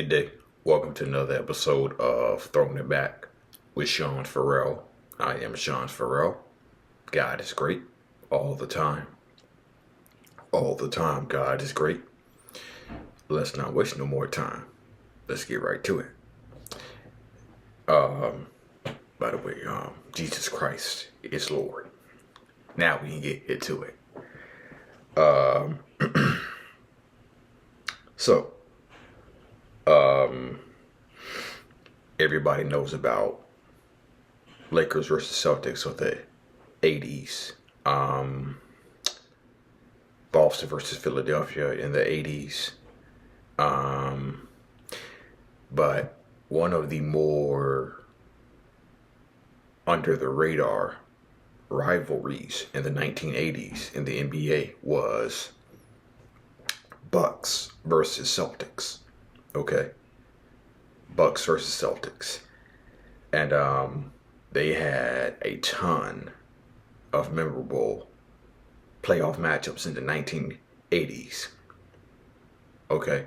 Good day. Welcome to another episode of Throwing It Back with Sean Farrell. I am Sean Farrell. God is great all the time. All the time, God is great. Let's not waste no more time. Let's get right to it. By the way, Jesus Christ is Lord. Now we can get into it. So, everybody knows about Lakers versus Celtics of the 80s. Boston versus Philadelphia in the 80s. But one of the more under the radar rivalries in the 1980s in the NBA was Bucks versus Celtics. Okay. Bucks versus Celtics. And they had a ton of memorable playoff matchups in the 1980s. Okay.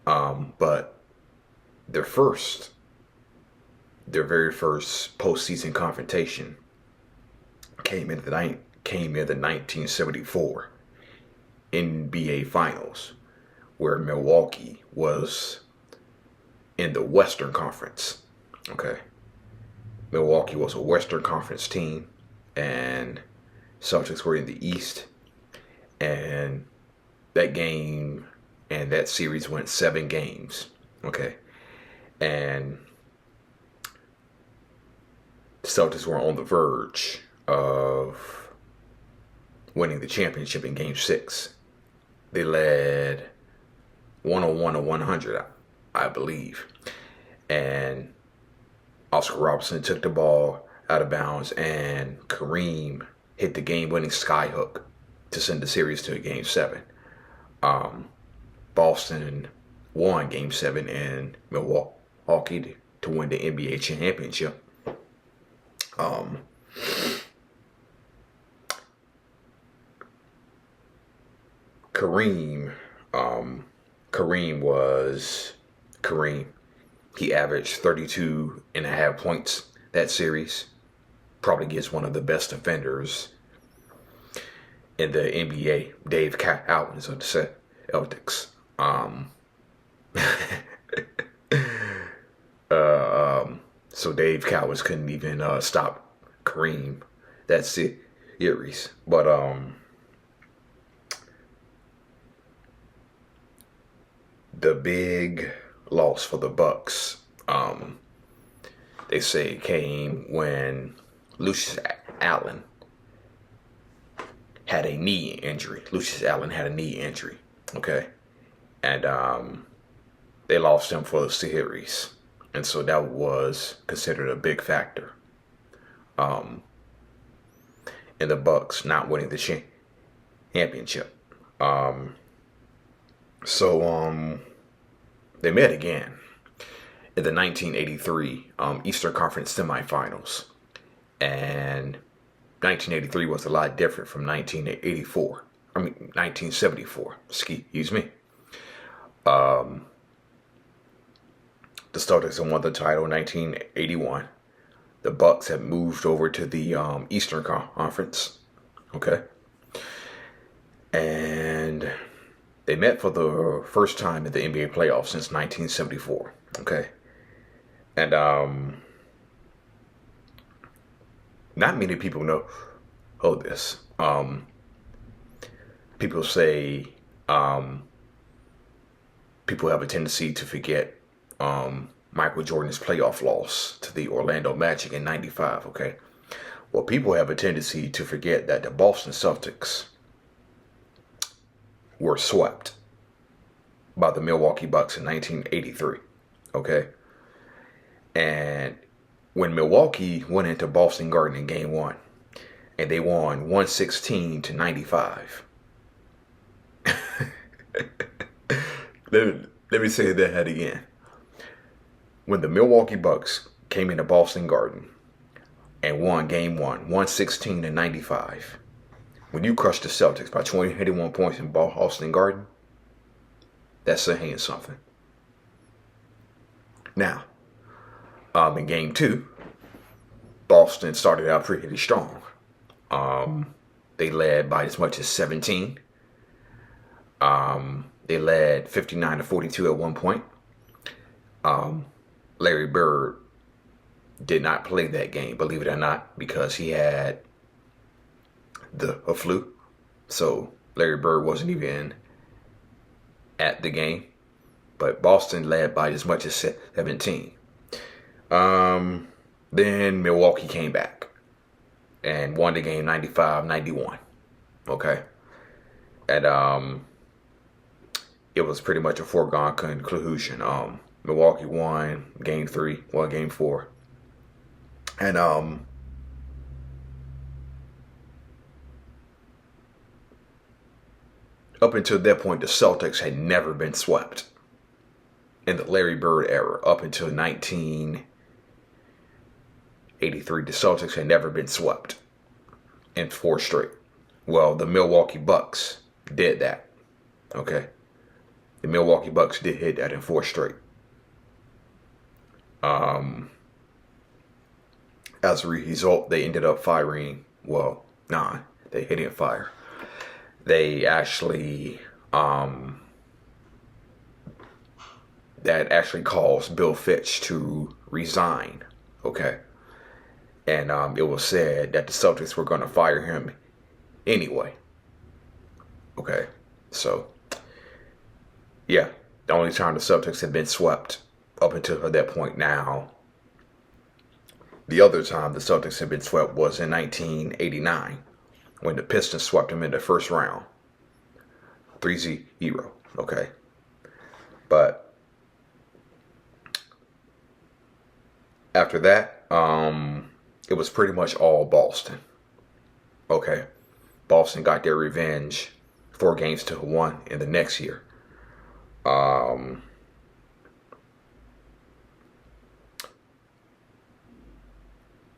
But their very first postseason confrontation came in the 1974 NBA Finals, where Milwaukee was in the Western Conference. Okay. Milwaukee was a Western Conference team, and Celtics were in the East. And that game and that series went 7 games. Okay. And the Celtics were on the verge of winning the championship in Game 6. They led 101 to 100, I believe. And Oscar Robertson took the ball out of bounds, and Kareem hit the game-winning skyhook to send the series to Game 7. Boston won Game 7 in Milwaukee to win the NBA championship. Kareem. He averaged 32.5 points that series. Probably gets one of the best defenders in the NBA, Dave Cowens of the Celtics. So Dave Cowens couldn't even stop Kareem that series. But the big loss for the Bucks, they say, came when Lucius Allen had a knee injury. Okay, and they lost him for the series, and so that was considered a big factor in the Bucks not winning the championship. So they met again in the 1983 Eastern Conference Semifinals. And 1983 was a lot different from 1974. Excuse me. The Celtics had won the title in 1981. The Bucks had moved over to the Eastern Conference. Okay. And they met for the first time in the NBA playoffs since 1974. Okay. And not many people know this. People say people have a tendency to forget Michael Jordan's playoff loss to the Orlando Magic in '95. Okay. Well, people have a tendency to forget that the Boston Celtics were swept by the Milwaukee Bucks in 1983. Okay. And when Milwaukee went into Boston Garden in Game 1, and they won 116 to 95. Let me say that again. When the Milwaukee Bucks came into Boston Garden and won Game 1, 116 to 95, when you crush the Celtics by 21 points in Boston Garden, that's saying something. Now, in game two, Boston started out pretty strong. They led by as much as 17. They led 59-42 at one point. Larry Bird did not play that game, believe it or not, because he had a flu. So Larry Bird wasn't even at the game. But Boston led by as much as 17. Then Milwaukee came back and won the game 95-91. Okay. And it was pretty much a foregone conclusion. Milwaukee won game 3, won game 4. And up until that point, the Celtics had never been swept in the Larry Bird era. Up until 1983, the Celtics had never been swept in 4 straight. Well, the Milwaukee Bucks did that. Okay. The Milwaukee Bucks did hit that in 4 straight. As a result, they ended up firing. Well, they didn't fire. They actually that actually caused Bill Fitch to resign. Okay. And it was said that the Celtics were going to fire him anyway. Okay. So, yeah, the only time the Celtics had been swept up until that point. Now, the other time the Celtics had been swept was in 1989 when the Pistons swept them in the first round. 3-0. Okay. But after that, it was pretty much all Boston. Okay. Boston got their revenge 4-1 in the next year.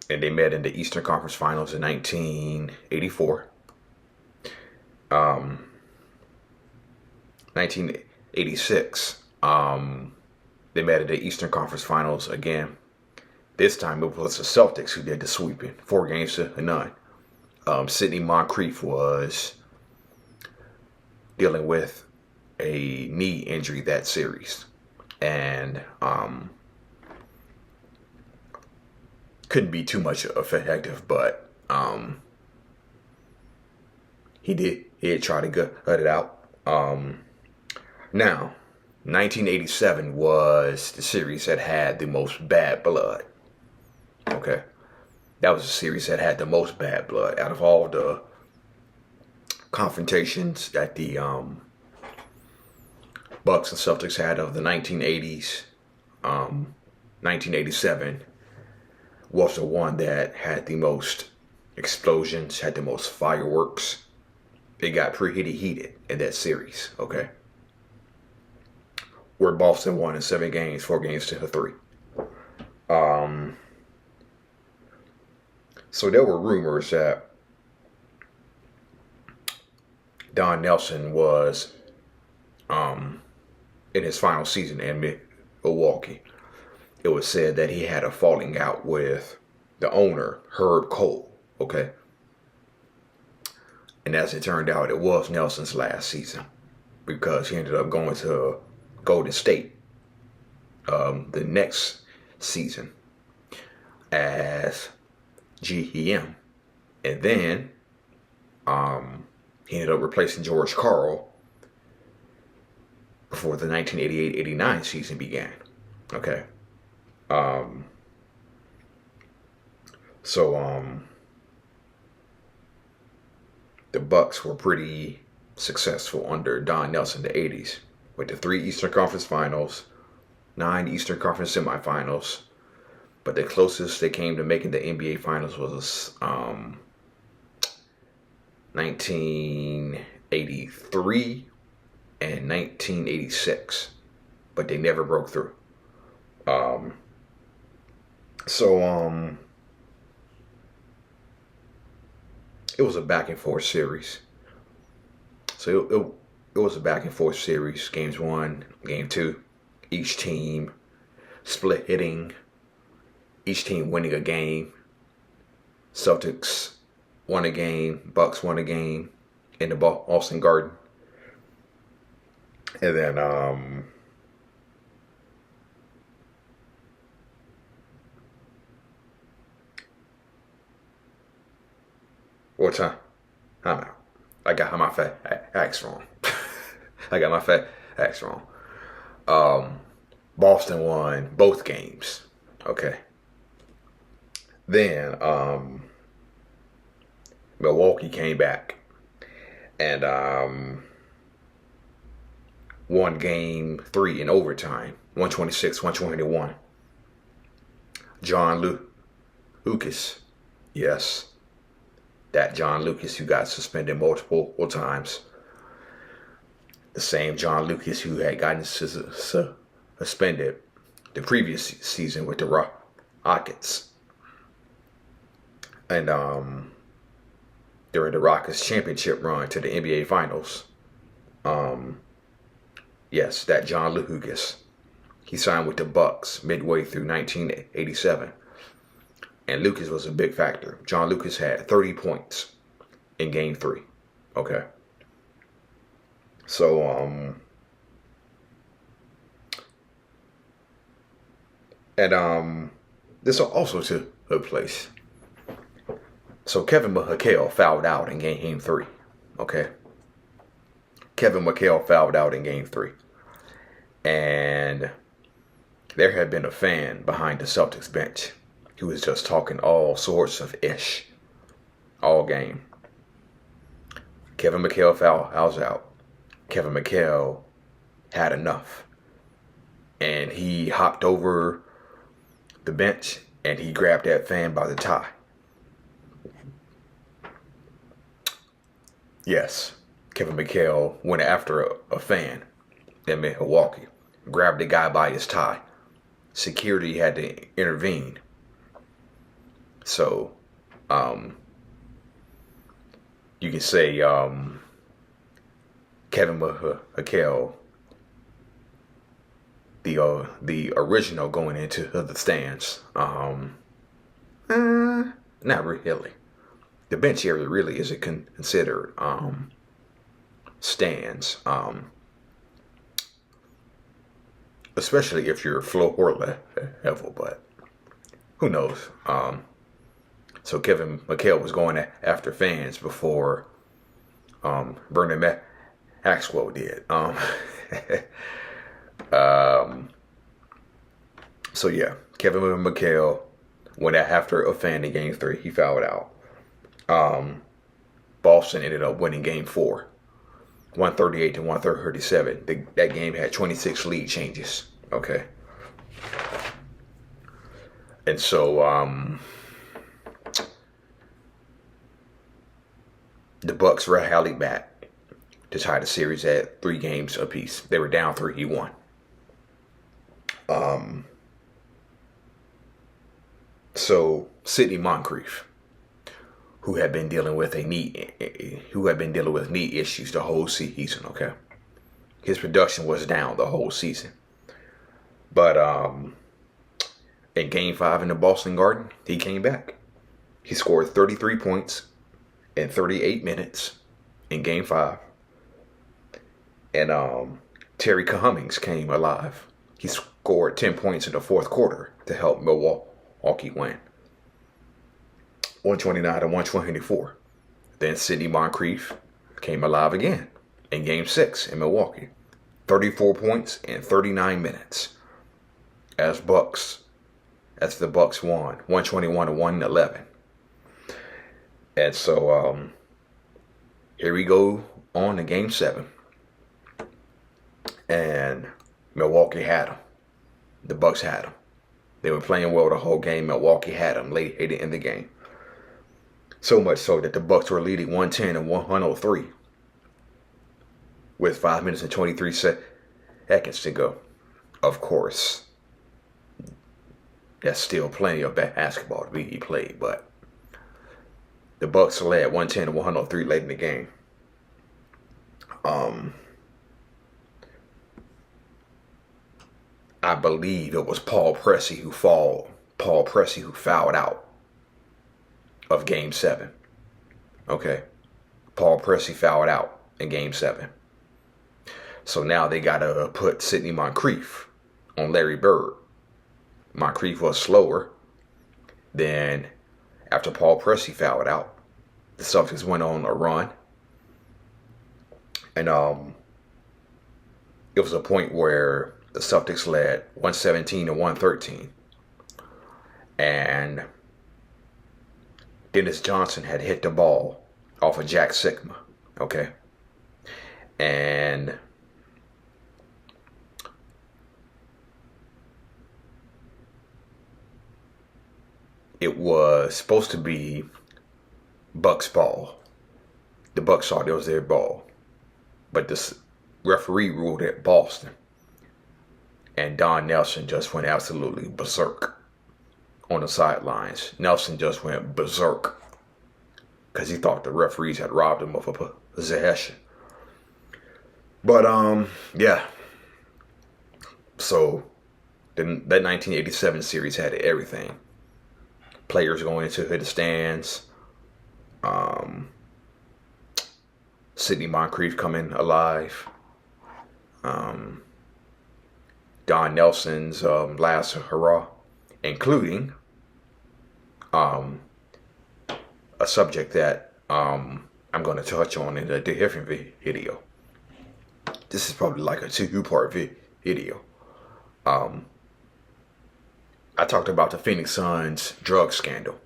And they met in the Eastern Conference Finals in 1984. 1986, they met at the Eastern Conference Finals again. This time it was the Celtics who did the sweeping, 4-0. Sidney Moncrief was dealing with a knee injury that series, and couldn't be too much effective, but he did try to gut it out. Now, 1987 was the series that had the most bad blood. Okay. That was the series that had the most bad blood out of all the confrontations that the Bucks and Celtics had of the 1980s. 1987 was the one that had the most explosions, had the most fireworks. It got pretty heated in that series, okay? Where Boston won in 7 games, 4-3. So there were rumors that Don Nelson was in his final season in Milwaukee. It was said that he had a falling out with the owner, Herb Cole, okay? And as it turned out, it was Nelson's last season because he ended up going to Golden State the next season as GM. And then he ended up replacing George Karl before the 1988-89 season began. Okay. The Bucks were pretty successful under Don Nelson in the 80s with the 3 Eastern Conference Finals, 9 Eastern Conference Semifinals, but the closest they came to making the NBA Finals was 1983 and 1986, but they never broke through. It was a back and forth series. So it was a back and forth series. Games 1, game 2. Each team split hitting, each team winning a game. Celtics won a game, Bucks won a game in the Boston Garden. And then what time? I'm out. I got my facts wrong. I got my facts wrong. Boston won both games. Okay. Then Milwaukee came back and won game 3 in overtime, 126-121. John Lucas. Yes. That John Lucas who got suspended multiple times. The same John Lucas who had gotten suspended the previous season with the Rockets. And during the Rockets championship run to the NBA Finals, yes, that John Lucas, he signed with the Bucks midway through 1987. And Lucas was a big factor. John Lucas had 30 points in game 3. Okay. So, this also took place. So Kevin McHale fouled out in game 3. Okay. Kevin McHale fouled out in game 3. And there had been a fan behind the Celtics bench who was just talking all sorts of ish all game. Kevin McHale fouls out. Kevin McHale had enough. And he hopped over the bench and he grabbed that fan by the tie. Yes, Kevin McHale went after a fan in Milwaukee, grabbed the guy by his tie. Security had to intervene. So, you can say Kevin McHale, the original going into the stands. Not really. The bench area really isn't considered stands, especially if you're floor level. But who knows? So Kevin McHale was going after fans before Vernon Maxwell did. So yeah, Kevin McHale went after a fan in game 3. He fouled out. Boston ended up winning game 4, 138-137. That game had 26 lead changes. Okay. And so the Bucks rallied back to tie the series at 3 games apiece. They were down 3, he won. So Sidney Moncrief, who had been dealing with knee issues the whole season, okay? His production was down the whole season. But in game 5 in the Boston Garden, he came back. He scored 33 points in 38 minutes in game 5. And Terry Cummings came alive. He scored 10 points in the 4th quarter to help Milwaukee win, 129-124. Then Sidney Moncrief came alive again in game 6 in Milwaukee, 34 points in 39 minutes. As the Bucks won, 121-111. And so here we go on to game 7. And Milwaukee had them. The Bucks had them. They were playing well the whole game. Milwaukee had them late in the game. So much so that the Bucks were leading 110-103 with 5 minutes and 23 seconds to go. Of course, that's still plenty of basketball to be played, but the Bucks led 110-103 late in the game. I believe it was Paul Pressey who fouled out of Game 7. Okay. Paul Pressey fouled out in Game 7. So now they got to put Sidney Moncrief on Larry Bird. Moncrief was slower. Then after Paul Pressey fouled out, the Celtics went on a run. And it was a point where the Celtics led 117 to 113. And Dennis Johnson had hit the ball off of Jack Sikma. Okay. And it was supposed to be Bucks ball. The Bucks thought it was their ball. But the referee ruled it Boston. And Don Nelson just went absolutely berserk on the sidelines. Nelson just went berserk because he thought the referees had robbed him of a possession. But yeah. So that 1987 series had everything. Players going into the stands. Sidney Moncrief coming alive. Don Nelson's last hurrah, including a subject that I'm going to touch on in a different video. This is probably like a two-part video. I talked about the Phoenix Suns drug scandal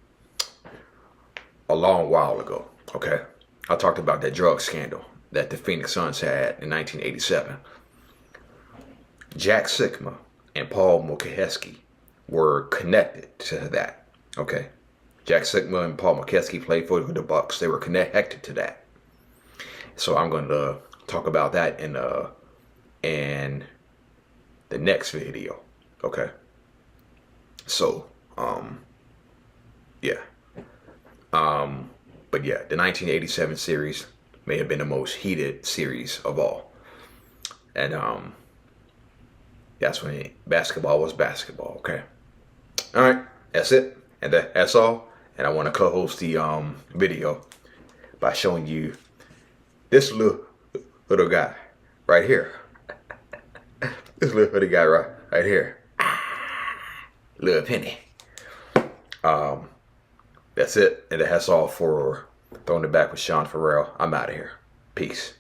a long while ago, okay? I talked about that drug scandal that the Phoenix Suns had in 1987. Jack Sikma and Paul Mokeski were connected to that, okay? Jack Sikma and Paul Mokeski played for the Bucks. They were connected to that. So I'm going to talk about that in the next video, okay? So, yeah. But yeah, the 1987 series may have been the most heated series of all. And that's when basketball was basketball, okay? All right, that's it. And that's all. And I want to co-host the video by showing you this little guy right here. This little guy right here. Little Penny. That's it. And that's all for Throwing It Back with Sean Farrell. I'm out of here. Peace.